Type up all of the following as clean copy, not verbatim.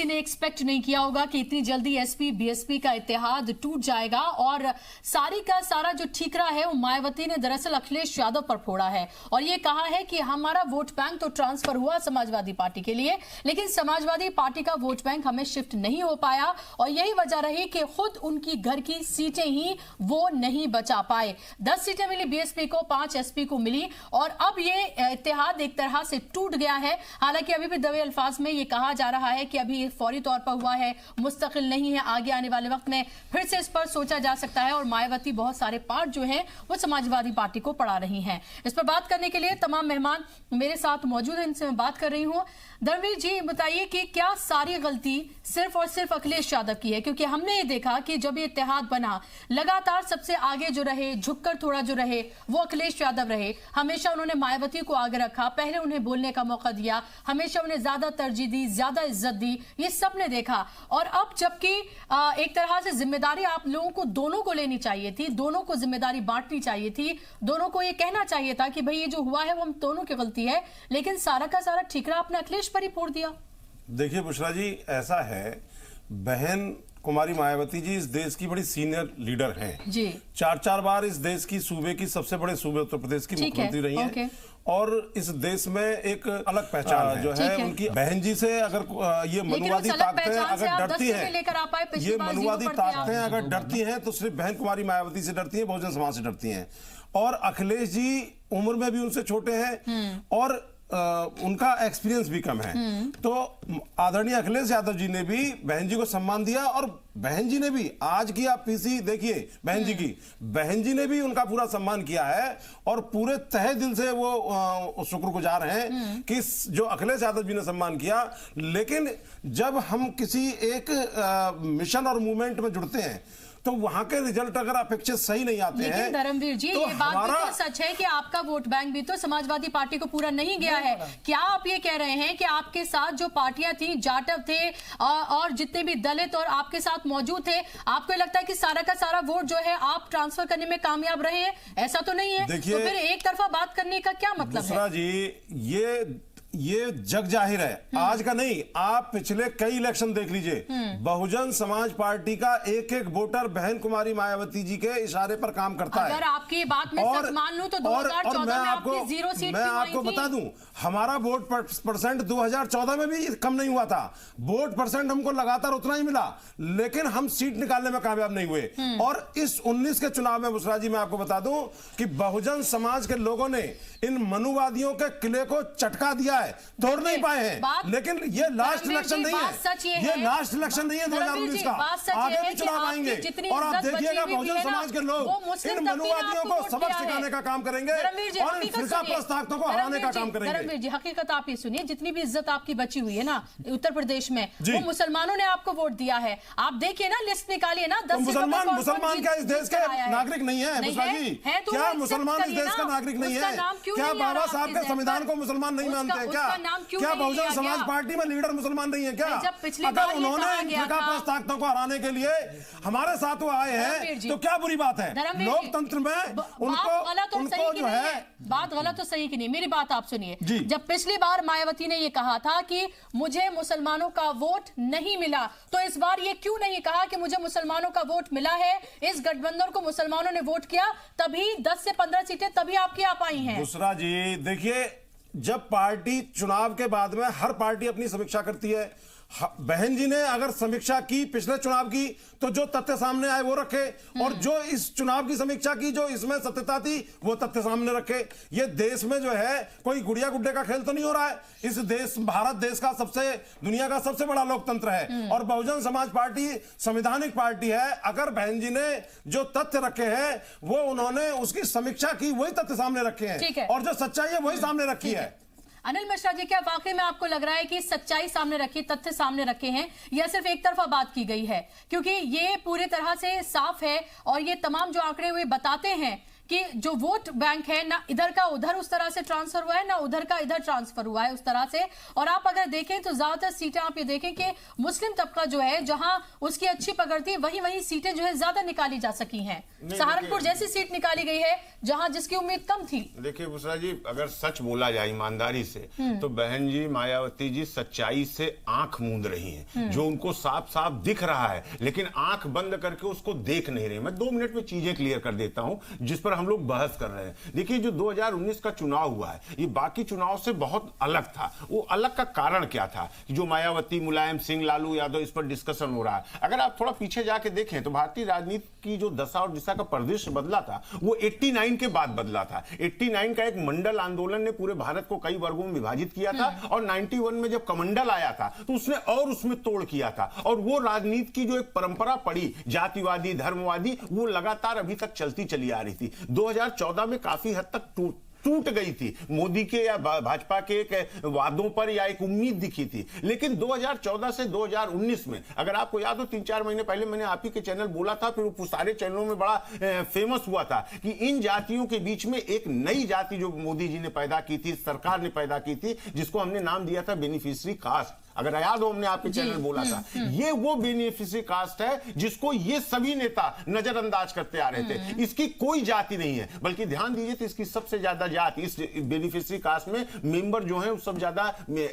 किसी ने एक्सपेक्ट नहीं किया होगा कि इतनी जल्दी एसपी बीएसपी का इत्तेहाद टूट जाएगा और सारी का सारा जो ठीकरा है वो मायावती ने दरअसल अखिलेश यादव पर फोड़ा है और ये कहा है कि हमारा वोट बैंक तो ट्रांसफर हुआ समाजवादी पार्टी के लिए, लेकिन समाजवादी पार्टी का वोट बैंक हमें शिफ्ट नहीं हो पाया और यही वजह रही कि खुद उनकी घर की सीटें ही वो नहीं बचा पाए। 10 सीटें मिली बीएसपी को, 5 एसपी को मिली और अब ये इत्तेहाद एक तरह से टूट गया है। हालांकि अभी भी दबे अल्फाज में ये कहा जा रहा है कि अभी फौरी तौर पर हुआ है, मुस्तकिल नहीं है, आगे आने वाले वक्त में फिर से इस पर सोचा जा सकता है और मायावती बहुत सारे पार्ट जो हैं वो समाजवादी पार्टी को पड़ा रही हैं। इस पर बात करने के लिए तमाम मेहमान मेरे साथ मौजूद हैं, इनसे मैं बात कर रही हूं। धर्मवीर जी बताइए कि क्या सारी गलती सिर्फ और सिर्फ अखिलेश यादव की है? क्योंकि हमने ये देखा कि जब ये इत्तेहाद बना लगातार सबसे आगे जो रहे, झुककर थोड़ा जो रहे वो अखिलेश यादव रहे। हमेशा उन्होंने मायावती को आगे रखा, पहले उन्हें बोलने का मौका दिया, हमेशा उन्हें ज्यादा तरजीह दी, ज्यादा इज्जत दी, ये सब ने देखा। और अब जबकि एक तरह से जिम्मेदारी आप लोगों को दोनों को लेनी चाहिए थी, दोनों को जिम्मेदारी बांटनी चाहिए थी, दोनों को ये कहना चाहिए था कि भाई ये जो हुआ है वो हम दोनों की गलती है, लेकिन सारा का सारा ठीकरा आपने अखिलेश पर ही फोड़ दिया। देखिए बुशरा जी, ऐसा है, बहन कुमारी मायावती जी इस देश की बड़ी सीनियर लीडर हैं जी। 4 बार इस देश की सूबे की सबसे बड़े सूबे उत्तर प्रदेश की मुख्यमंत्री रही हैं और इस देश में एक अलग पहचान जो है उनकी। बहन जी से अगर ये मनुवादी ताकतें अगर डरती हैं, ये मनुवादी ताकतें अगर डरती हैं तो सिर्फ बहन कुमारी मायावती से डरती हैं, बहुजन समाज से डरती हैं। और अखिलेश जी उम्र में भी उनसे छोटे हैं और उनका एक्सपीरियंस भी कम है, तो आदरणीय अखिलेश यादव जी ने भी बहन जी को सम्मान दिया और बहन जी ने भी, आज की आप पीसी देखिए बहन जी की, बहन जी ने भी उनका पूरा सम्मान किया है और पूरे तहे दिल से वो शुक्रगुजार हैं कि जो अखिलेश यादव जी ने सम्मान किया। लेकिन जब हम किसी एक मिशन और मूवमेंट में जुड़ते हैं तो वहां के रिजल्ट अगर अपेक्षित सही नहीं आते हैं। लेकिन धर्मवीर जी, ये बात भी तो सच है कि आपका वोट बैंक भी तो समाजवादी पार्टी को पूरा नहीं गया है। क्या आप ये कह रहे हैं कि आपके साथ जो पार्टियां थी, जाटव थे और जितने भी दलित और आपके साथ मौजूद थे, आपको लगता है कि सारा का सारा वोट जो है आप ट्रांसफर करने में कामयाब रहे हैं? ऐसा तो नहीं है। तो फिर एक तरफा बात करने का क्या मतलब है? जी, ये जग जाहिर है, आज का नहीं, आप पिछले कई इलेक्शन देख लीजिए, बहुजन समाज पार्टी का एक एक वोटर बहन कुमारी मायावती जी के इशारे पर काम करता है। अगर आपकी बात में सच मान लूं तो 2014 में आपकी 0 सीट मैं आपको बता दूं, हमारा वोट परसेंट 2014 में भी कम नहीं हुआ था, वोट परसेंट हमको लगातार उतना ही मिला, लेकिन हम सीट निकालने में कामयाब नहीं हुए। और इस 19 के चुनाव में बुशरा जी मैं आपको बता दूं कि बहुजन समाज के लोगों ने इन मनुवादियों के किले को चटका दिया, तोड़ नहीं पाए हैं। लेकिन ये लास्ट इलेक्शन नहीं है, ये लास्ट इलेक्शन नहीं है 2019 का, आगे भी चुनाव आएंगे और आप देखिएगा बहुजन समाज के लोग इन मनुवादियों को सबक सिखाने का काम करेंगे और इन फिरका प्रस्तावकों को हराने का काम करेंगे। धर्मवीर जी, हकीकत आप ही सुनिए, जितनी भी इज्जत आपकी बची हुई है ना उत्तर प्रदेश में, वो मुसलमानों ने आपको वोट दिया है। आप देखिए ना, लिस्ट निकालिए ना, 10 मुसलमान क्या इस देश के नागरिक नहीं है? क्या मुसलमान इस देश का नागरिक नहीं है? क्या बाबा साहब के संविधान को मुसलमान नहीं मानते हैं? क्या बहुजन समाज पार्टी में लीडर मुसलमान नहीं है क्या? अगर उन्होंने ताकतों को हराने के लिए हमारे साथ वो आए हैं तो क्या बुरी बात है? लोकतंत्र में उनको जो है, बात गलत तो सही की नहीं, मेरी बात आप सुनिए। जब पिछली बार मायावती ने ये कहा था कि मुझे मुसलमानों का वोट नहीं मिला, तो इस बार ये क्यों नहीं कहा कि मुझे मुसलमानों का वोट मिला है, इस गठबंधन को मुसलमानों ने वोट किया, तभी 10 से 15 सीटें तभी आपकी आ पाई हैं। दूसरा जी देखिए, जब पार्टी चुनाव के बाद में हर पार्टी अपनी समीक्षा करती है, बहन जी ने अगर समीक्षा की पिछले चुनाव की तो जो तथ्य सामने आए वो रखे और जो इस चुनाव की समीक्षा की जो इसमें सत्यता थी वो तथ्य सामने रखे। ये देश में जो है कोई गुड़िया गुड्डे का खेल तो नहीं हो रहा है। इस देश, भारत देश का दुनिया का सबसे बड़ा लोकतंत्र है और बहुजन समाज पार्टी संवैधानिक पार्टी है। अगर बहन जी ने जो तथ्य रखे हैं वो उन्होंने उसकी समीक्षा की, वही तथ्य सामने रखे हैं और जो सच्चाई है वही सामने रखी है। अनिल मिश्रा जी, क्या वाकई में आपको लग रहा है कि सच्चाई सामने रखी, तथ्य सामने रखे हैं, या सिर्फ एक तरफा बात की गई है? क्योंकि ये पूरी तरह से साफ है और ये तमाम जो आंकड़े हुए बताते हैं कि जो वोट बैंक है ना इधर का उधर उस तरह से ट्रांसफर हुआ है, ना उधर का इधर ट्रांसफर हुआ है उस तरह से। और आप अगर देखें तो ज्यादातर सीटें आप ये देखें कि मुस्लिम तबका जो है जहां उसकी अच्छी पकड़ थी वही सीटें जो है ज्यादा निकाली जा सकी हैं। सहारनपुर जैसी सीट निकाली गई है जहां जिसकी उम्मीद कम थी। देखिए बुशरा जी, अगर सच बोला जाए ईमानदारी से तो बहन जी मायावती जी सच्चाई से आंख मूंद रही हैं। जो उनको साफ साफ दिख रहा है लेकिन आंख बंद करके उसको देख नहीं रहे। मैं 2 मिनट में चीजें क्लियर कर देता हूं जिस पर हम लोग बहस कर रहे हैं। देखिए जो 2019 का चुनाव हुआ है ये बाकी चुनाव से बहुत अलग था। वो अलग का कारण क्या था? जो मायावती, मुलायम सिंह, लालू यादव, इस पर डिस्कशन हो रहा है। अगर आप थोड़ा पीछे जाके देखें तो भारतीय राजनीति की जो दशा और दिशा का परिदृश्य बदला था वो 89 के बाद बदला था। 89 का एक मंडल आंदोलन ने पूरे भारत को कई वर्गों में विभाजित किया था और 91 में जब कमंडल आया था तो उसने और उसमें तोड़ किया था। और वो राजनीति की जो एक परंपरा पड़ी जातिवादी, धर्मवादी, वो लगातार अभी तक चलती चली आ रही थी। 2014 में काफी हद तक टूट गई थी मोदी के या भाजपा के एक वादों पर या एक उम्मीद दिखी थी। लेकिन 2014 से 2019 में अगर आपको याद हो 3-4 महीने पहले मैंने आप ही के चैनल बोला था, फिर वो सारे चैनलों में बड़ा फेमस हुआ था कि इन जातियों के बीच में एक नई जाति जो मोदी जी ने पैदा की थी, सरकार ने पैदा की थी, जिसको हमने नाम दिया था बेनिफिशियरी कास्ट। अगर याद हो हमने आपके चैनल बोला था ये वो बेनिफिशियरी कास्ट है जिसको ये सभी नेता नजरअंदाज करते आ रहे थे। इसकी कोई जाति नहीं है, बल्कि ध्यान दीजिए तो इसकी सबसे ज्यादा जाति इस बेनिफिशियरी कास्ट में मेंबर जो है सब ज्यादा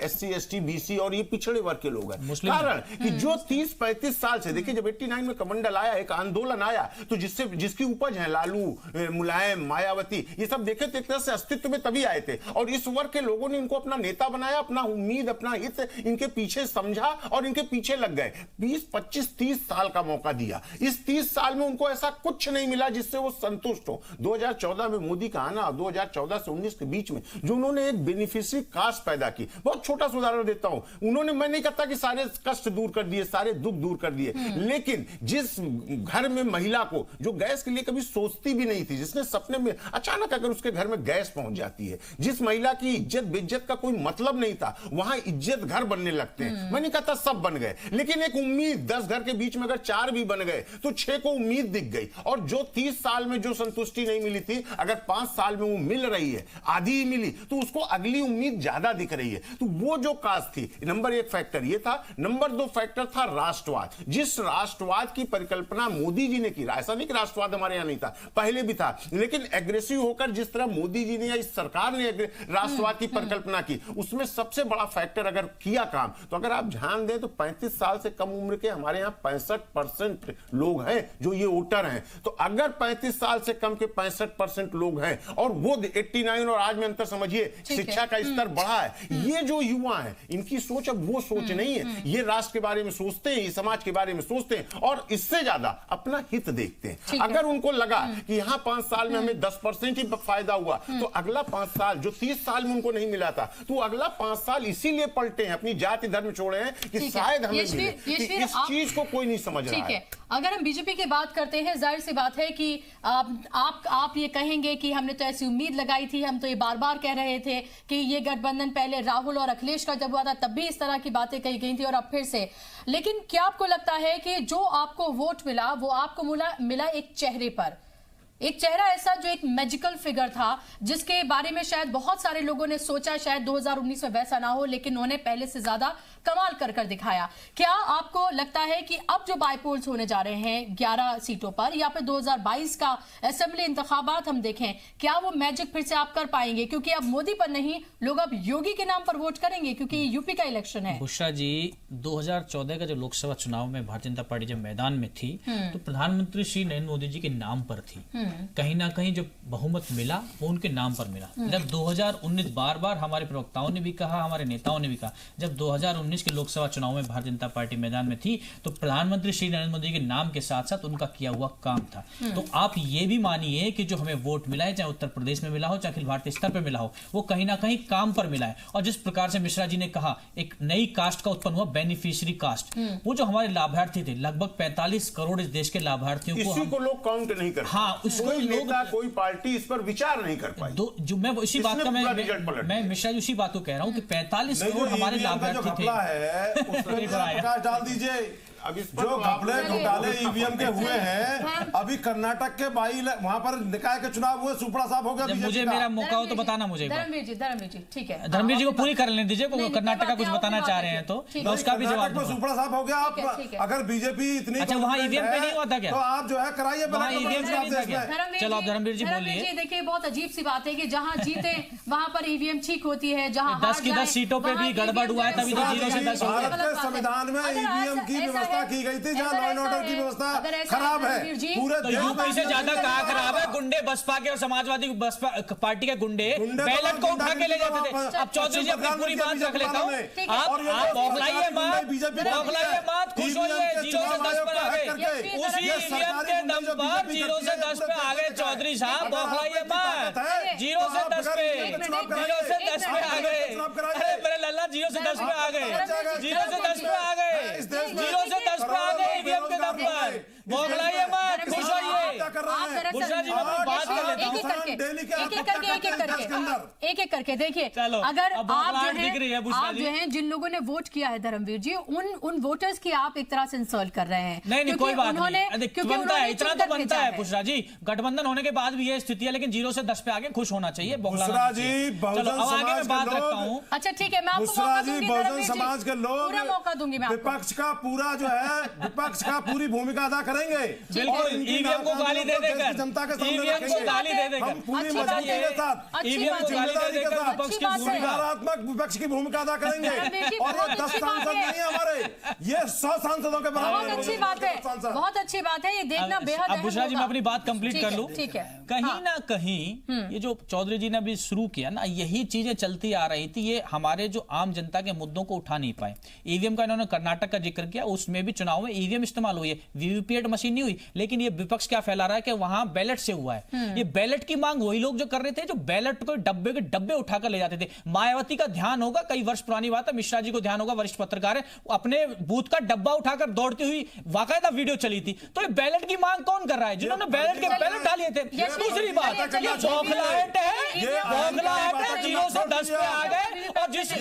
SC ST BC और ये पिछड़े वर्ग के लोग हैं। कारण कि जो 30-35 साल से देखिए जब 89 में कमंडल आया, एक आंदोलन आया, तो जिसकी उपज है लालू, मुलायम, मायावती, ये सब देखे तो एक तरह से अस्तित्व में तभी आए थे। और इस वर्ग के लोगों ने इनको अपना नेता बनाया, अपना उम्मीद, अपना हित इनके पीछे समझा और इनके पीछे लग गए। 20-25-30 साल का मौका दिया। इस 30 साल में उनको ऐसा कुछ नहीं मिला जिससे वो संतुष्ट हो। 2014 में मोदी का आना, 2014 से 19 के बीच में जो उन्होंने एक बेनिफिशियरी कास्ट पैदा की, बहुत छोटा सा उदाहरण देता हूं। उन्होंने, मैं नहीं कहता कि सारे कष्ट दूर कर दिए, सारे दुख दूर कर दिए, लेकिन जिस घर में महिला को जो गैस के लिए कभी सोचती भी नहीं थी, जिसने सपने में अचानक अगर उसके घर में गैस पहुंच जाती है, जिस महिला की इज्जत बेइज्जत का कोई मतलब नहीं था, वहां इज्जत घर बनने लगते हैं। मैं नहीं कहता सब बन गए, लेकिन एक उम्मीद, 10 घर के बीच में अगर 4 भी बन गए तो 6 को उम्मीद दिख गई। और जो 30 साल में जो संतुष्टि नहीं मिली थी, अगर 5 साल में वो मिल रही है, आधी ही मिली, तो उसको अगली उम्मीद ज्यादा दिख रही है। तो वो जो कास्ट थी, नंबर 1 फैक्टर ये था। नंबर 2 फैक्टर था राष्ट्रवाद। जिस राष्ट्रवाद की परिकल्पना मोदी जी ने की, ऐसा नहीं कि राष्ट्रवाद हमारे यहां नहीं था, पहले भी था, लेकिन एग्रेसिव होकर जिस तरह मोदी जी ने या इस सरकार ने राष्ट्रवाद की परिकल्पना की, उसमें सबसे बड़ा फैक्टर अगर किया काम, तो अगर आप ध्यान दें तो 35 साल से कम उम्र के हमारे यहां 65% लोग हैं जो ये वोटर हैं। तो अगर 35 साल से कम के 65% लोग हैं और वो 89 और आज में अंतर समझिए, शिक्षा का स्तर बढ़ा है, ये जो युवा हैं इनकी सोच अब वो सोच नहीं है। ये राष्ट्र के बारे में सोचते हैं, ये समाज के बारे में सोचते हैं और इससे ज्यादा अपना हित देखते हैं। अगर उनको लगा कि यहां 5 साल में हमें 10% ही फायदा हुआ, तो अगला 5 साल जो 30 साल में उनको नहीं मिला था, तो अगला 5 साल इसीलिए पलटे हैं, अपनी जाति धर्म छोड़े हैं कि शायद हमें मिले। इस चीज को कोई नहीं समझ रहा है। अगर हम बीजेपी की बात करते हैं, जाहिर सी बात है कि आप ये कहेंगे कि हमने तो ऐसी उम्मीद लगाई थी, हम तो ये बार बार कह रहे थे कि ये गठबंधन पहले राहुल और अखिलेश का जब हुआ था तब भी इस तरह की बातें कही गई थी और अब फिर से। लेकिन क्या आपको लगता है कि जो आपको वोट मिला वो आपको मिला एक चेहरे पर, एक चेहरा ऐसा जो एक मैजिकल फिगर था, जिसके बारे में शायद बहुत सारे लोगों ने सोचा शायद 2019 में वैसा ना हो, लेकिन उन्होंने पहले से ज्यादा कमाल कर दिखाया। क्या आपको लगता है कि अब जो बाईपोल्स होने जा रहे हैं 11 सीटों पर, या फिर 2022 का असेंबली इंतखाबात हम देखें, क्या वो मैजिक फिर से आप कर पाएंगे? क्योंकि अब मोदी पर नहीं, लोग अब योगी के नाम पर वोट करेंगे क्योंकि यूपी का इलेक्शन है। बुशरा जी, 2014 का जो लोकसभा चुनाव में भारतीय जनता पार्टी जब मैदान में थी तो प्रधानमंत्री श्री नरेंद्र मोदी जी के नाम पर थी। कहीं ना कहीं जो बहुमत मिला वो उनके नाम पर मिला। जब 2019 बार हमारे प्रवक्ताओं ने भी कहा, हमारे नेताओं ने भी कहा, जब 2019 के लोकसभा चुनाव में भारतीय जनता पार्टी मैदान में थी तो प्रधानमंत्री श्री नरेंद्र मोदी के नाम के साथ साथ उनका किया हुआ काम था। तो आप ये भी मानिए कि जो हमें वोट मिला है, चाहे उत्तर प्रदेश में मिला हो, चाहे अखिल भारतीय स्तर पर मिला हो, वो कहीं ना कहीं काम पर मिला है। और जिस प्रकार से मिश्रा जी ने कहा, एक नई कास्ट का उत्पन्न हुआ, बेनिफिशियरी कास्ट। वो जो हमारे लाभार्थी थे, लगभग 45 करोड़ इस देश के लाभार्थियों को लोग काउंट नहीं कर, कोई पार्टी इस पर विचार नहीं कर पाई। जो मैं इसी बात का मैं मिश्रा जी उसी बात को कह रहा हूं कि 45 करोड़ हमारे लाभार्थी थे। प्रकाश डाल दीजिए, जो घपले घोटाले ईवीएम के हुए हैं, अभी कर्नाटक के वहां पर निकाय के चुनाव हुए, सुपड़ा साफ हो गया। मुझे मेरा मौका हो तो बताना मुझे। धर्मवीर जी ठीक है, धर्मवीर जी को पूरी कर लेने दीजिए, कर्नाटक का कुछ बताना चाह रहे हैं तो उसका भी जवाब। सुपड़ा साफ हो गया। आप अगर बीजेपी इतनी, अच्छा वहाँ ईवीएम पे नहीं हुआ था क्या? तो आप जो है कराइए। चलो आप धर्मवीर जी बोलिए। देखिए बहुत अजीब सी बात है कि जहाँ जीते वहाँ पर ईवीएम ठीक होती है, जहाँ 10 की 10 सीटों पे भी गड़बड़ हुआ है, तभी तो 0 से 10 हो गया। भारत के संविधान में ईवीएम की व्यवस्था की गई थी, जहाँ लॉ एंड ऑर्डर की व्यवस्था खराब है पूरे तो यूपी से ज्यादा कहाँ खराब है? गुंडे बसपा के और समाजवादी बसपा पार्टी के गुंडे बैलेट को उठा के ले जाते थे। अब चौधरी जी अपनी पूरी बात रख लेता हूँ, आप बौखलाइए मत, खुश होइए, 0 से 10 पर आ गए, उसी ईवीएम के दम पर 0 से 10 पे आ गए। चौधरी साहब बौखलाइए मत, 0 से 10 पे, 0 से 10 पे आ गए। अरे मेरे लल्ला 0 से 10 पे आ गए, 0 से 10 पे आ गए, 0 से 10 पे आ गए ईवीएम के दम पर। बौखलाइए मत, खुश होइए। बुशरा जी मैं बात कर लेता हूँ, एक एक करके देखिए। अगर आप जो है जिन लोगों ने वोट किया है धर्मवीर जी, उन वोटर्स की आप एक तरह से इंसल्ट कर रहे हैं। नहीं कोई बात नहीं, बनता है, इतना तो बनता है बुशरा जी। गठबंधन होने के बाद भी ये स्थिति है, लेकिन 0 से 10 पे आगे खुश होना चाहिए। बुशरा जी, चलो अब आगे मैं बात रखता हूँ। अच्छा ठीक है, मैं आपको बुशरा जी, बहुजन समाज के लोग पूरा मौका दूंगी मैं। विपक्ष का पूरा जो है, विपक्ष का पूरी भूमिका अदा करेंगे। बिल्कुल ईवीएम को गाली दे देकर, जनता के सामने ईवीएम को गाली दे देकर, हम पूरी मजबूती के साथ ईवीएम को गाली दे देकर विपक्ष की सकारात्मक विपक्ष की भूमिका अदा करेंगे। और ये 10 सांसद नहीं है हमारे, ये 100 सांसदों के बराबर। बहुत अच्छी बात है, बहुत अच्छी बात है, ये देखना बेहद। अब बुशरा जी मैं अपनी बात कंप्लीट कर लूं। ठीक है, कहीं ना कहीं ये जो चौधरी जी ने अभी शुरू किया ना, यही चीजें चलती आ रही थी। ये हमारे जो आम जनता के मुद्दों को उठा नहीं पाए। ईवीएम का इन्होंने कर्नाटक का जिक्र किया, उसमें भी चुनाव में ईवीएम इस्तेमाल हुई है, वीवीपैट मशीन नहीं हुई। लेकिन ये विपक्ष क्या फैला रहा है कि वहां बैलेट से हुआ है। ये बैलेट की मांग वही लोग जो कर रहे थे जो बैलेट को डब्बे के डब्बे उठाकर ले जाते थे। मायावती का ध्यान होगा, कई वर्ष पुरानी बात है, मिश्रा जी को ध्यान होगा, वरिष्ठ पत्रकार है, अपने बूथ का डब्बा उठाकर दौड़ती हुई वाकायदा वीडियो चली थी। तो ये बैलेट की मांग कौन कर रहा है? जिन्होंने बैलेट के बैलेट डाले थे। दूसरी बात, ये बौखलाहट है, बौखलाहट है। 0 से 10 पे आ गए और जिस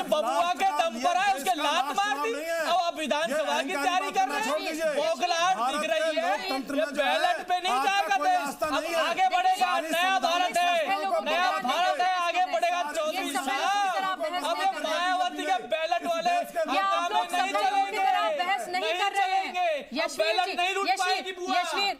बबुआ के दम पर है उसके लात मार दी। अब आप विधानसभा की तैयारी कर रहे हैं, बौखलाहट दिख रही है। बैलेट पे नहीं जाएगा देश, अब आगे बढ़ेगा। नया भारत है, नया भारत है, आगे बढ़ेगा। चौधरी साहब अब ये मायावती के बैलेट वाले नहीं चलेंगे, नहीं चलेंगे।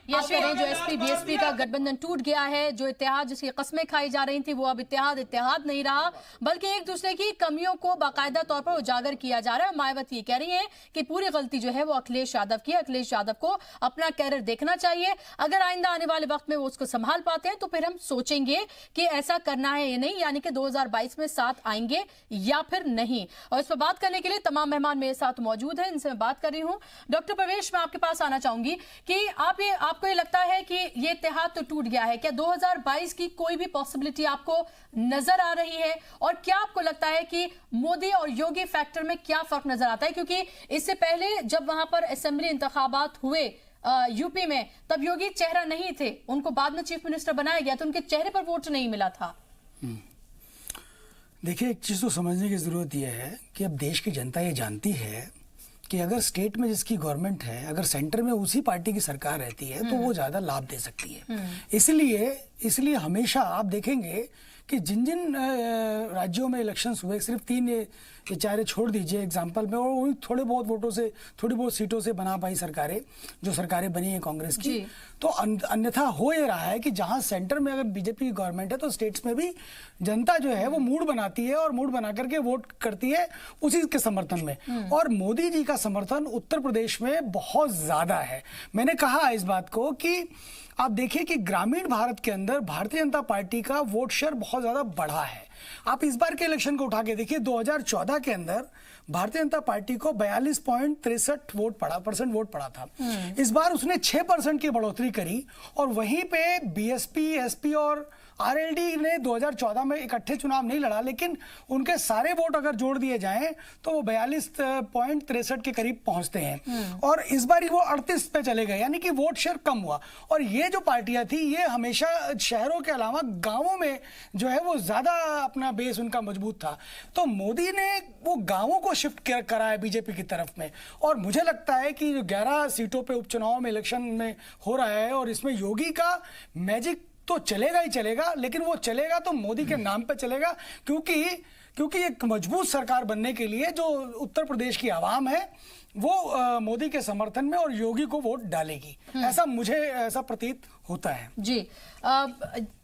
यशवीर जो एसपी बीएसपी का गठबंधन टूट गया है, जो इत्तेहाद जिसकी कस्में खाई जा रही थी, वो अब इत्तेहाद नहीं रहा, बल्कि एक दूसरे की कमियों को बाकायदा तौर पर उजागर किया जा रहा है। मायावती कह रही है कि पूरी गलती जो है वो अखिलेश यादव की है, अखिलेश यादव को अपना कैरियर देखना चाहिए। अगर आइंदा आने वाले वक्त में वो उसको संभाल पाते हैं तो फिर हम सोचेंगे कि ऐसा करना है या नहीं, यानी कि 2022 में साथ आएंगे या फिर नहीं। और इस पर बात करने के लिए तमाम मेहमान मेरे साथ मौजूद हैं, इनसे मैं बात कर रही हूं। डॉक्टर प्रवेश, मैं आपके पास आना चाहूंगी कि आपको ये लगता है कि ये इत्तेहाद तो टूट गया है, क्या 2022 की कोई भी पॉसिबिलिटी आपको नजर आ रही है? और क्या आपको लगता है कि मोदी और योगी फैक्टर में क्या फर्क नजर आता है? क्योंकि इससे पहले जब वहां पर असेंबली इंतखाबात हुए यूपी में, तब योगी चेहरा नहीं थे, उनको बाद में चीफ मिनिस्टर बनाया गया तो उनके चेहरे पर वोट नहीं मिला था। देखिए, एक चीज तो समझने की जरूरत यह है कि अब देश की जनता ये जानती है कि अगर स्टेट में जिसकी गवर्नमेंट है, अगर सेंटर में उसी पार्टी की सरकार रहती है तो वो ज्यादा लाभ दे सकती है। इसलिए हमेशा आप देखेंगे कि जिन जिन राज्यों में इलेक्शंस हुए, सिर्फ 3 चारे छोड़ दीजिए एग्जाम्पल में, और वही थोड़े बहुत वोटों से, थोड़ी बहुत सीटों से बना पाई सरकारें, जो सरकारें बनी है कांग्रेस की। तो अन्यथा हो ये रहा है कि जहां सेंटर में अगर बीजेपी की गवर्नमेंट है तो स्टेट्स में भी जनता जो है वो मूड बनाती है और मूड बना करके वोट करती है उसी के समर्थन में। और मोदी जी का समर्थन उत्तर प्रदेश में बहुत ज्यादा है। मैंने कहा इस बात को कि आप देखिए कि ग्रामीण भारत के अंदर भारतीय जनता पार्टी का वोट शेयर बहुत ज्यादा बढ़ा है। आप इस बार के इलेक्शन को उठा के देखिए, 2014 के अंदर भारतीय जनता पार्टी को 42.63% वोट पड़ा था। इस बार उसने 6% की बढ़ोतरी करी और वहीं पे बीएसपी, एसपी और आरएलडी ने 2014 में इकट्ठे चुनाव नहीं लड़ा, लेकिन उनके सारे वोट अगर जोड़ दिए जाएं तो वो 42.63 के करीब पहुंचते हैं। और इस बार वो 38 पे चले गए, यानी कि वोट शेयर कम हुआ। और ये जो पार्टियां थी ये हमेशा शहरों के अलावा गांवों में जो है वो ज्यादा अपना बेस उनका मजबूत था। तो मोदी ने वो गांवों को शिफ्ट करा है बीजेपी की तरफ में, और मुझे लगता है कि जो 11 सीटों पे उपचुनाव में इलेक्शन में हो रहा है, और इसमें योगी का मैजिक तो चलेगा ही चलेगा, लेकिन वो चलेगा तो मोदी के नाम पे चलेगा, क्योंकि एक मजबूत सरकार बनने के लिए जो उत्तर प्रदेश की आवाम है वो मोदी के समर्थन में और योगी को वोट डालेगी, ऐसा प्रतीत होता है। जी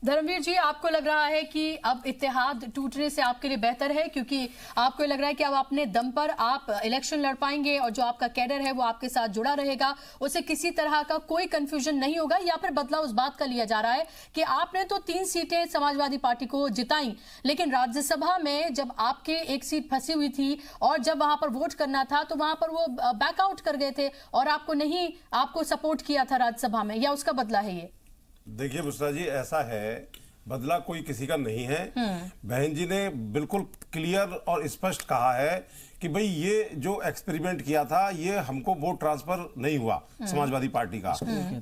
धर्मवीर जी, आपको लग रहा है कि अब इत्तेहाद टूटने से आपके लिए बेहतर है, क्योंकि आपको लग रहा है कि अब अपने दम पर आप इलेक्शन लड़ पाएंगे और जो आपका कैडर है वो आपके साथ जुड़ा रहेगा, उसे किसी तरह का कोई कंफ्यूजन नहीं होगा, या फिर बदलाव उस बात का लिया जा रहा है कि आपने तो 3 सीटें समाजवादी पार्टी को जिताई, लेकिन राज्यसभा में जब आपके एक सीट फंसी हुई थी और जब वहां पर वोट करना था तो वहां पर वो बैकआउट कर गए थे और आपको सपोर्ट किया था राज्यसभा में, या उसका बदला है ये? देखिए बुशरा जी, ऐसा है, बदला कोई किसी का नहीं है। बहन जी ने बिल्कुल क्लियर और स्पष्ट कहा है कि भाई ये जो एक्सपेरिमेंट किया था ये हमको वोट ट्रांसफर नहीं हुआ समाजवादी पार्टी का।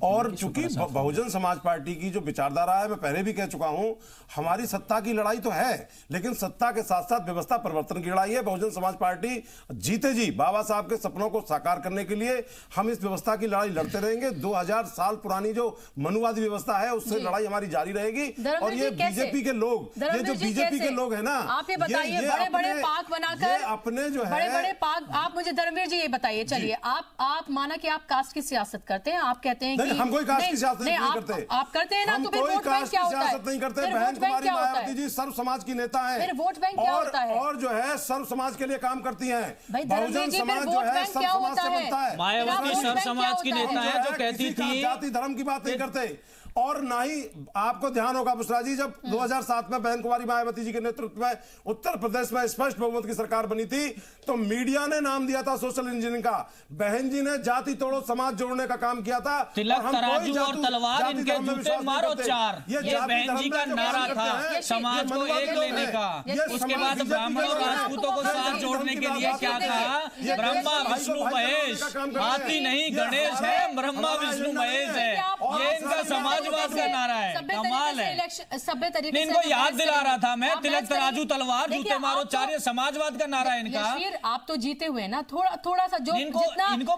और चूंकि बहुजन समाज पार्टी की जो विचारधारा है, मैं पहले भी कह चुका हूं, हमारी सत्ता की लड़ाई तो है, लेकिन सत्ता के साथ साथ व्यवस्था परिवर्तन की लड़ाई है। बहुजन समाज पार्टी जीते जी बाबा साहब के सपनों को साकार करने के लिए हम इस व्यवस्था की लड़ाई लड़ते रहेंगे। 2000 साल पुरानी जो मनुवादी व्यवस्था है उससे लड़ाई हमारी जारी रहेगी। और ये बीजेपी के लोग, ये जो बीजेपी के लोग है ना, आप ये बताइए, बड़े-बड़े पाक बनाकर अपने जो बड़े-बड़े पाक, आप मुझे धर्मवीर जी ये बताइए, चलिए आप माना कि आप कास्ट की सियासत करते हैं, आप कहते हैं कि हम कोई कास्ट की सियासत नहीं करते। आप करते हैं ना, तो फिर वोट बैंक क्या होता है? नहीं करते। बहन कुमारी मायावती जी सर्व समाज की नेता है, फिर वोट बैंक क्या होता है? और जो है सर्व समाज के लिए काम करती हैं। बहुजन समाज जो है सर्व समाज से बनता है। मायावती सर्व समाज की नेता है जो कहती थी जाति धर्म की बात नहीं करते। और ना ही आपको ध्यान होगा बुशरा जी, जब 2007 में बहन कुमारी मायावती जी के नेतृत्व में उत्तर प्रदेश में स्पष्ट बहुमत की सरकार बनी थी, तो मीडिया ने नाम दिया था सोशल इंजीनियरिंग का। बहन जी ने जाति तोड़ो समाज जोड़ने का काम किया था। तिलक तराजू और तलवार इनके जूते मारो 4, ये बहन जी का नारा था समाज को एक लेने का। उसके बाद ब्राह्मणों और राजपूतों को साथ जोड़ने के लिए क्या कहा? ब्रह्मा विष्णु महेश, हाथी नहीं गणेश है, ब्रह्मा विष्णु महेश है, ये इनका समाज का नारा है। कमाल है। सभ्य तरीके से इनको याद दिला रहा था मैं, तिलक तराजू तलवार जूते मारो 4, ये समाजवाद का नारा है इनका। आप तो जीते हुए ना, थोड़ा सा जो इनको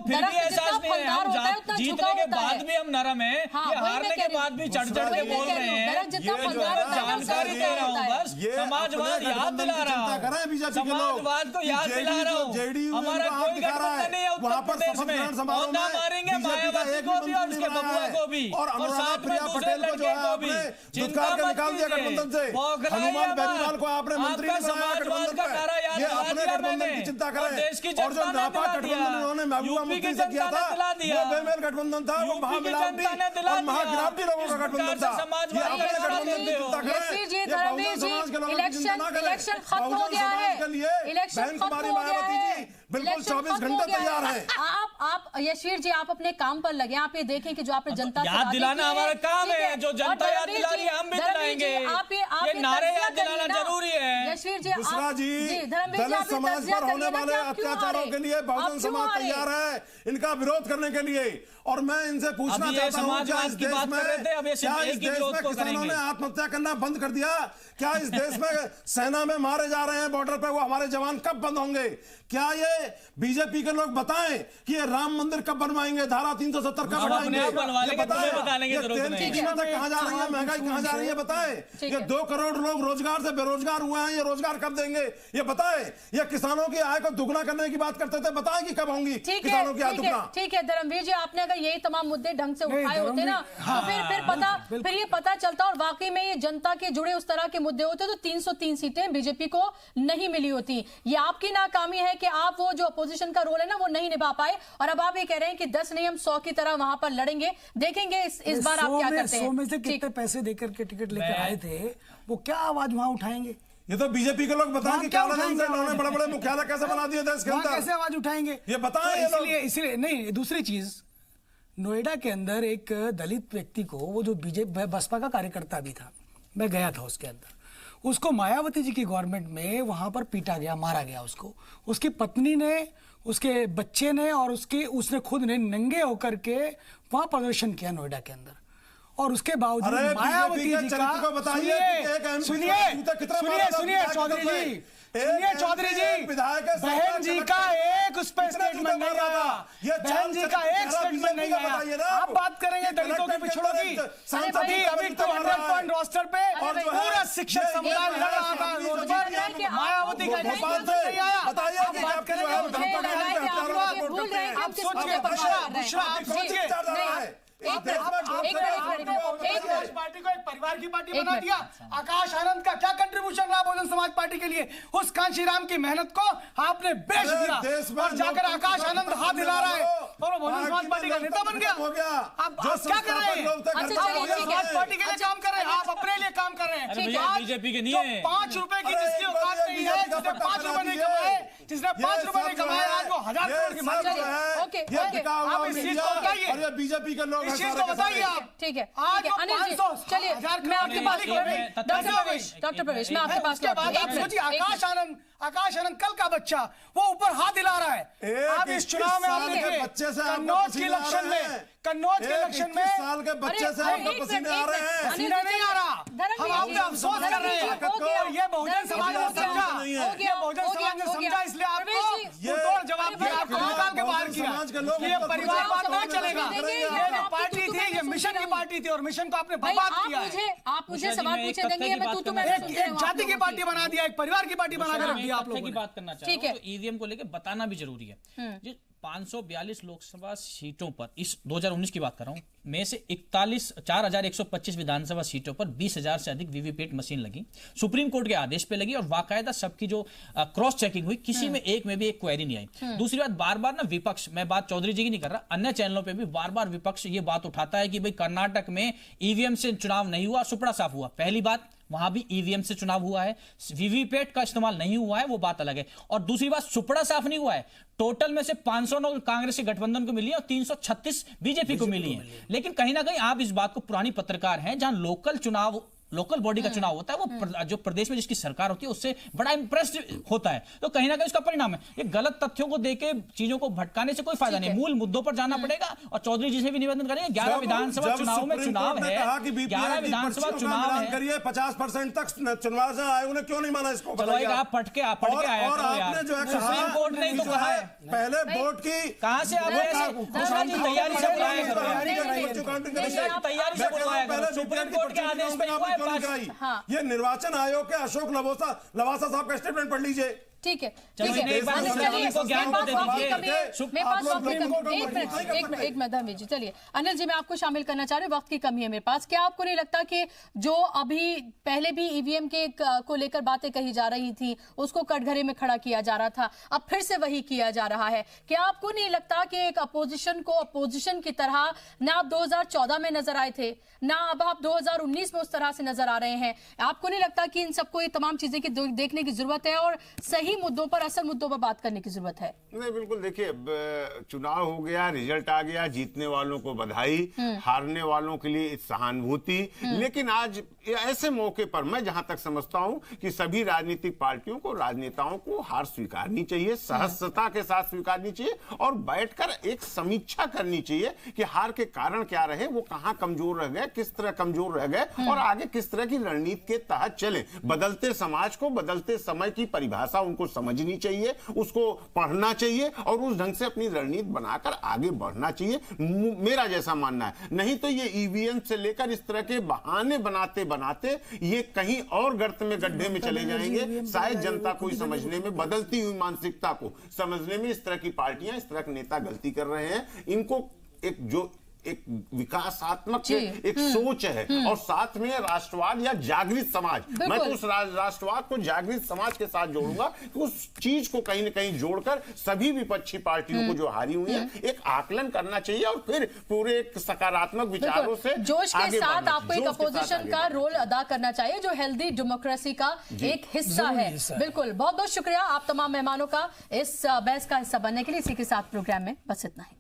फिर भी एहसास नहीं है, हम जीतने के बाद भी हम नरम है, ये हारने के बाद भी चढ़ के बोल रहे हैं। जानकारी दे रहा हूँ, बस समाजवाद याद दिला रहा हूँ, समाजवाद को याद दिला रहा हूँ। हमारा कोई गठबंधन नहीं है उत्तर प्रदेश में, औंधा मारेंगे मायावती को भी और उसके बबुआ को भी, और साथ में पटेल को जो है आपने दुत्कार के निकाल दिया गठबंधन से। हनुमान बेनीवाल को आपने मंत्री बनाया गठबंधन का। ये अपने गठबंधन की चिंता करें। और जो नापा गठबंधन उन्होंने महबूबा मुफ्ती से किया था, वो बेमेल गठबंधन था, वो महामिलावटी और महागिरावटी लोगों का गठबंधन था। ये अपने गठबंधन की चिंता करें। इलेक्शन खत्म हो गया है, बहन कुमारी मायावती जी बिल्कुल 24 घंटे तैयार है। आप यशवीर जी, आप अपने काम पर लगे। आप ये देखें कि जो आपने जनता याद दिलाना हमारा काम है, जो जनता याद दिला रही है हम भी दिलाएंगे। ये नारे याद दिलाना जरूरी है। यशवीर जी, बुशरा जी, दलित समाज पर होने वाले अत्याचारों के लिए बहुजन समाज तैयार है इनका विरोध करने के लिए। और मैं इनसे पूछना चाहता हूँ, क्या इस देश में किसानों ने आत्महत्या करना बंद कर दिया? क्या इस देश में सेना में मारे जा रहे हैं बॉर्डर पे, वो हमारे जवान कब बंद होंगे? क्या ये बीजेपी के लोग बताएं कि ये राम मंदिर कब बनवाएंगे, धारा 370 कब बनवाएंगे? तेल की कीमतें कहां जा रही है, महंगाई कहां जा रही है, बताएं। ये 2 करोड़ लोग रोजगार से बेरोजगार हुए हैं, ये रोजगार कब देंगे, ये बताएं। ये किसानों की आय को दुगना करने की बात करते थे, बताएं कि कब होंगी किसानों की आय दुगना। ठीक है धर्मवीर जी, आपने अगर यही तमाम मुद्दे ढंग से उठाए होते ना, तो फिर ये पता चलता और वाकई में ये जनता के जुड़े उस तरह के मुद्दे होते तो 303 सीटें बीजेपी को नहीं मिली होती। ये आपकी नाकामी है कि आप वो जो अपोजिशन का रोल है ना वो नहीं निभा पाए, और अब आप ये कह रहे हैं कि 10 नहीं हम 100 की तरह वहां पर लड़ेंगे। देखेंगे इस बार आप क्या करते हैं। 100 में से कितने पैसे देकर के टिकट लेकर आए थे, वो क्या आवाज वहां उठाएंगे? ये तो बीजेपी के लोग बताएं कि क्या उन्होंने बड़े-बड़े मुख्यालय कैसे बना दिए देश के अंदर, कैसे आवाज उठाएंगे ये बताएं। इसलिए नहीं, दूसरी चीज, नोएडा के अंदर एक दलित व्यक्ति को, वो जो बीजेपी बसपा का कार्यकर्ता भी था, मैं गया था उसके अंदर, उसको मायावती जी की गवर्नमेंट में वहां पर पीटा गया, मारा गया उसको। उसकी पत्नी ने, उसके बच्चे ने और उसने खुद ने नंगे होकर के वहां प्रदर्शन किया नोएडा के अंदर। और उसके बावजूद मायावती जी का सुनिए चौधरी जी बहन जी का एक उस पर स्टेटमेंट नहीं आया, बहन जी का एक स्टेटमेंट नहीं आया। आप बात करेंगे दलितों के पिछड़ों की, अभी 200 पॉइंट रोस्टर पे पूरा शिक्षक समुदाय लड़ रहा था रोड पर, मायावती का नहीं आया। आप बात करेंगे, आप सोचिए बुशरा, आप सोचिए पार्टी को एक परिवार की पार्टी बना दिया। आकाश आनंद का क्या कंट्रीब्यूशन रहा बहुजन समाज पार्टी के लिए? उस कांशीराम की मेहनत को आपने बेच दिया और जाकर आकाश आनंद हाथ हिला रहा है और बहुजन समाज पार्टी का नेता बन गया। आप क्या कर रहे हैं? बहुजन समाज पार्टी के लिए काम कर रहे हैं, आप अपने लिए काम कर रहे हैं। बीजेपी के नहीं है। 5 रुपए की जिसकी औकात नहीं है, जिसने 5 रुपए नहीं कमाए, जिसने 5 रुपए नहीं कमाए, आज वो 1000 करोड़ की मालिक है। आप इस चीज को बताइए, बीजेपी के लोग इस चीज को बताइए आप। ठीक है, आज अनिल जी, चलिए मैं आपके पास डॉक्टर प्रवेश मैं आपके पास आकाश आनंद कल का बच्चा वो ऊपर हाथ हिला रहा है। आप इस चुनाव में आप देखिए कन्नौज के इलेक्शन में साल के बच्चे से आपको पसीने आ रहे हैं, पसीना नहीं आ रहा। हम आप पे अफसोस कर रहे हैं। ये बहुजन समाज ने समझा, ये बहुजन समाज ने समझा, इसलिए आपको तोड़ जवाब दिया, आपको निकाल के बाहर किया। ये परिवारवाद नहीं चलेगा। ये जो पार्टी थी ये मिशन की पार्टी थी और मिशन को आपने बर्बाद किया है। आप मुझे सवाल पूछे देंगे, मैं एक जाति की पार्टी बना दिया, एक परिवार की पार्टी बना कर रख दिया आप लोगों की ने। बात करना चाहता हूं, तो ईवीएम को लेकर बताना भी जरूरी है। 542 लोकसभा सीटों पर, इस 2019 की बात कर रहा हूं, में से 4125 विधानसभा सीटों पर 20,000 से अधिक वीवीपैट मशीन लगी, सुप्रीम कोर्ट के आदेश पे लगी और बाकायदा सबकी जो क्रॉस चेकिंग हुई, किसी में एक में भी एक क्वेरी नहीं आई। दूसरी बात, बार बार ना विपक्ष, मैं बात चौधरी जी की नहीं कर रहा, अन्य चैनलों पे भी बार बार विपक्ष ये बात उठाता है कि भाई कर्नाटक में ईवीएम से चुनाव नहीं हुआ, सुपड़ा साफ हुआ। पहली बात, वहां भी ईवीएम से चुनाव हुआ है, वीवीपैट का इस्तेमाल नहीं हुआ है, वो बात अलग है। और दूसरी बात, सुपड़ा साफ नहीं हुआ है, टोटल में से 509 कांग्रेस के गठबंधन को मिली है और 336 बीजेपी को मिली है। लेकिन कहीं ना कहीं आप इस बात को, पुरानी पत्रकार हैं, जहां लोकल बॉडी का चुनाव होता है, वो जो प्रदेश में जिसकी सरकार होती है उससे बड़ा इंप्रेस्ड होता है, तो कहीं ना कहीं उसका परिणाम है। ये गलत तथ्यों को देके चीजों को भटकाने से कोई फायदा नहीं, मूल मुद्दों पर जाना पड़ेगा। और चौधरी जी से भी निवेदन करेंगे, 11 विधानसभा चुनाव में चुनाव है, 11 विधानसभा चुनाव है, 50% तक चुनाव आयोग ने क्यों नहीं माना इसको? आप पढ़ के आया करो, सुप्रीम कोर्ट ने तो कहा है पहले बोर्ड की, कहां से आप तैयारी से बुलाया करो, तैयारी से बुलवाया करो, सुप्रीम कोर्ट के आदेश पे ये निर्वाचन आयोग के अशोक लवासा साहब का स्टेटमेंट पढ़ लीजिए। ठीक है, चलिए अनिल जी, मैं आपको शामिल करना चाह रही हूँ, वक्त की कमी है मेरे पास। क्या आपको नहीं लगता कि जो अभी पहले भी ईवीएम के को लेकर बातें कही जा रही थी, उसको कटघरे में खड़ा किया जा रहा था, अब फिर से वही किया जा रहा है? क्या आपको नहीं लगता कि एक अपोजिशन को अपोजिशन की तरह ना आप 2014 में नजर आए थे, ना अब आप 2019 में उस तरह से नजर आ रहे हैं? आपको नहीं लगता कि इन सबको ये तमाम चीजें की देखने की जरूरत है और सही मुद्दों पर, असल मुद्दों पर बात करने की जरूरत है? नहीं, बिल्कुल। देखिए, चुनाव हो गया, रिजल्ट आ गया, जीतने वालों को बधाई, हारने वालों के लिए सहानुभूति। लेकिन आज ऐसे मौके पर मैं जहां तक समझता हूं कि सभी राजनीतिक पार्टियों को, राजनेताओं को हार स्वीकारनी चाहिए, सहजता के साथ स्वीकारनी चाहिए और बैठकर एक समीक्षा करनी चाहिए कि हार के कारण क्या रहे, वो कहां कमजोर रह गए, किस तरह कमजोर रह गए और आगे किस तरह की रणनीति के तहत चले। बदलते समाज को, बदलते समय की परिभाषा उनको समझनी चाहिए, उसको पढ़ना चाहिए और उस ढंग से अपनी रणनीति बनाकर आगे बढ़ना चाहिए, मेरा जैसा मानना है। नहीं तो ये ईवीएम से लेकर इस तरह के बहाने बनाते बनाते ये कहीं और गर्त में, गड्ढे में चले जाएंगे। शायद जनता को समझने में, बदलती हुई मानसिकता को समझने में इस तरह की पार्टियां, इस तरह के नेता गलती कर रहे हैं। इनको एक विकासात्मक एक सोच है और साथ में राष्ट्रवाद या जागृत समाज, मैं तो उस राष्ट्रवाद को जागृत समाज के साथ जोड़ूंगा कि उस चीज को कहीं न कहीं जोड़कर सभी विपक्षी पार्टियों को जो हारी हुई है एक आकलन करना चाहिए और फिर पूरे एक सकारात्मक विचारों से जोश के साथ आपको एक अपोजिशन का रोल अदा करना चाहिए, जो हेल्दी डेमोक्रेसी का एक हिस्सा है। बिल्कुल, बहुत बहुत शुक्रिया आप तमाम मेहमानों का इस बहस का हिस्सा बनने के लिए। इसी के साथ प्रोग्राम में बस इतना ही।